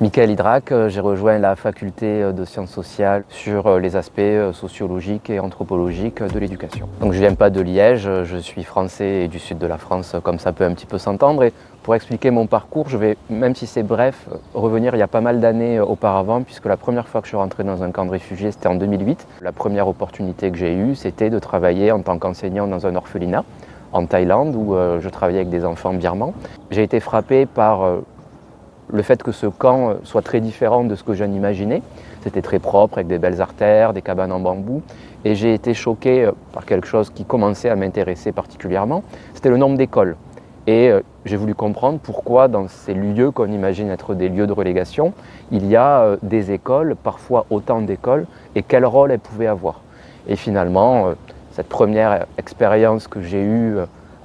Michael Hydrac, j'ai rejoint la faculté de sciences sociales sur les aspects sociologiques et anthropologiques de l'éducation. Donc je ne viens pas de Liège, je suis français et du sud de la France, comme ça peut un petit peu s'entendre. Et pour expliquer mon parcours, je vais, même si c'est bref, revenir il y a pas mal d'années auparavant, puisque la première fois que je suis rentré dans un camp de réfugiés, c'était en 2008. La première opportunité que j'ai eue, c'était de travailler en tant qu'enseignant dans un orphelinat en Thaïlande, où je travaillais avec des enfants birmans. J'ai été frappé par le fait que ce camp soit très différent de ce que j'en imaginais. C'était très propre, avec des belles artères, des cabanes en bambou. Et j'ai été choqué par quelque chose qui commençait à m'intéresser particulièrement, c'était le nombre d'écoles. Et j'ai voulu comprendre pourquoi dans ces lieux qu'on imagine être des lieux de relégation, il y a des écoles, parfois autant d'écoles, et quel rôle elles pouvaient avoir. Et finalement, cette première expérience que j'ai eue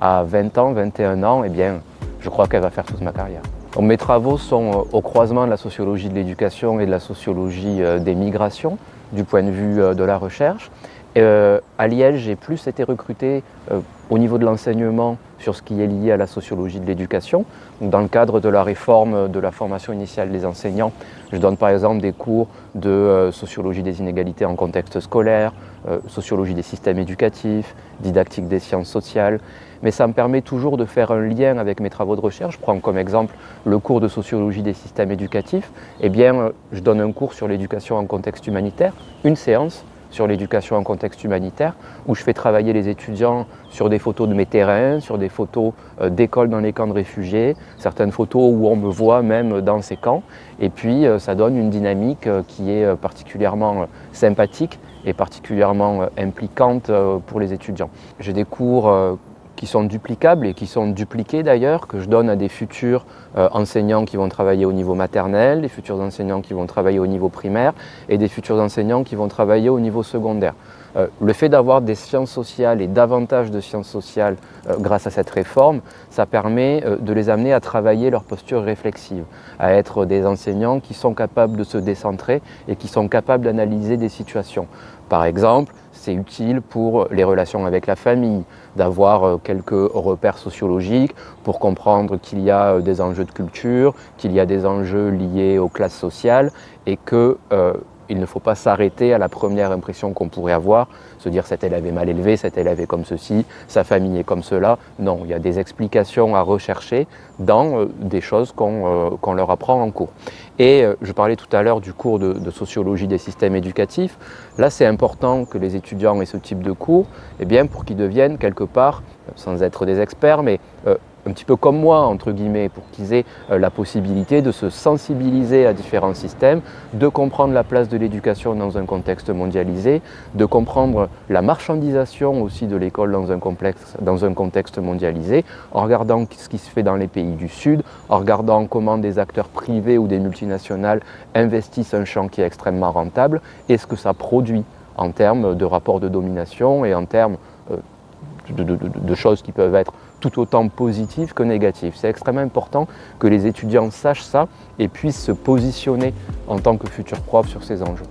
à 20 ans, 21 ans, eh bien, je crois qu'elle va faire toute ma carrière. Donc, mes travaux sont au croisement de la sociologie de l'éducation et de la sociologie des migrations, du point de vue de la recherche. À Liège, j'ai plus été recruté au niveau de l'enseignement sur ce qui est lié à la sociologie de l'éducation. Dans le cadre de la réforme de la formation initiale des enseignants, je donne par exemple des cours de sociologie des inégalités en contexte scolaire, sociologie des systèmes éducatifs, didactique des sciences sociales. Mais ça me permet toujours de faire un lien avec mes travaux de recherche. Je prends comme exemple le cours de sociologie des systèmes éducatifs. Eh bien, je donne un cours sur l'éducation en contexte humanitaire, une séance sur l'éducation en contexte humanitaire, où je fais travailler les étudiants sur des photos de mes terrains, sur des photos d'écoles dans les camps de réfugiés, certaines photos où on me voit même dans ces camps. Et puis ça donne une dynamique qui est particulièrement sympathique et particulièrement impliquante pour les étudiants. J'ai des cours qui sont duplicables et qui sont dupliqués d'ailleurs, que je donne à des futurs enseignants qui vont travailler au niveau maternel, des futurs enseignants qui vont travailler au niveau primaire et des futurs enseignants qui vont travailler au niveau secondaire. Le fait d'avoir des sciences sociales et davantage de sciences sociales grâce à cette réforme, ça permet de les amener à travailler leur posture réflexive, à être des enseignants qui sont capables de se décentrer et qui sont capables d'analyser des situations. Par exemple, c'est utile pour les relations avec la famille, d'avoir quelques repères sociologiques pour comprendre qu'il y a des enjeux de culture, qu'il y a des enjeux liés aux classes sociales et qu'il ne faut pas s'arrêter à la première impression qu'on pourrait avoir, se dire cet élève est mal élevé, cet élève est comme ceci, sa famille est comme cela. Non, il y a des explications à rechercher dans des choses qu'on leur apprend en cours. Et je parlais tout à l'heure du cours de sociologie des systèmes éducatifs. Là, c'est important que les étudiants aient ce type de cours, eh bien, pour qu'ils deviennent quelque part, sans être des experts, mais un petit peu comme moi, entre guillemets, pour qu'ils aient la possibilité de se sensibiliser à différents systèmes, de comprendre la place de l'éducation dans un contexte mondialisé, de comprendre la marchandisation aussi de l'école dans un contexte mondialisé, en regardant ce qui se fait dans les pays du Sud, en regardant comment des acteurs privés ou des multinationales investissent un champ qui est extrêmement rentable et ce que ça produit en termes de rapports de domination et en termes de choses qui peuvent être tout autant positives que négatives. C'est extrêmement important que les étudiants sachent ça et puissent se positionner en tant que futurs profs sur ces enjeux.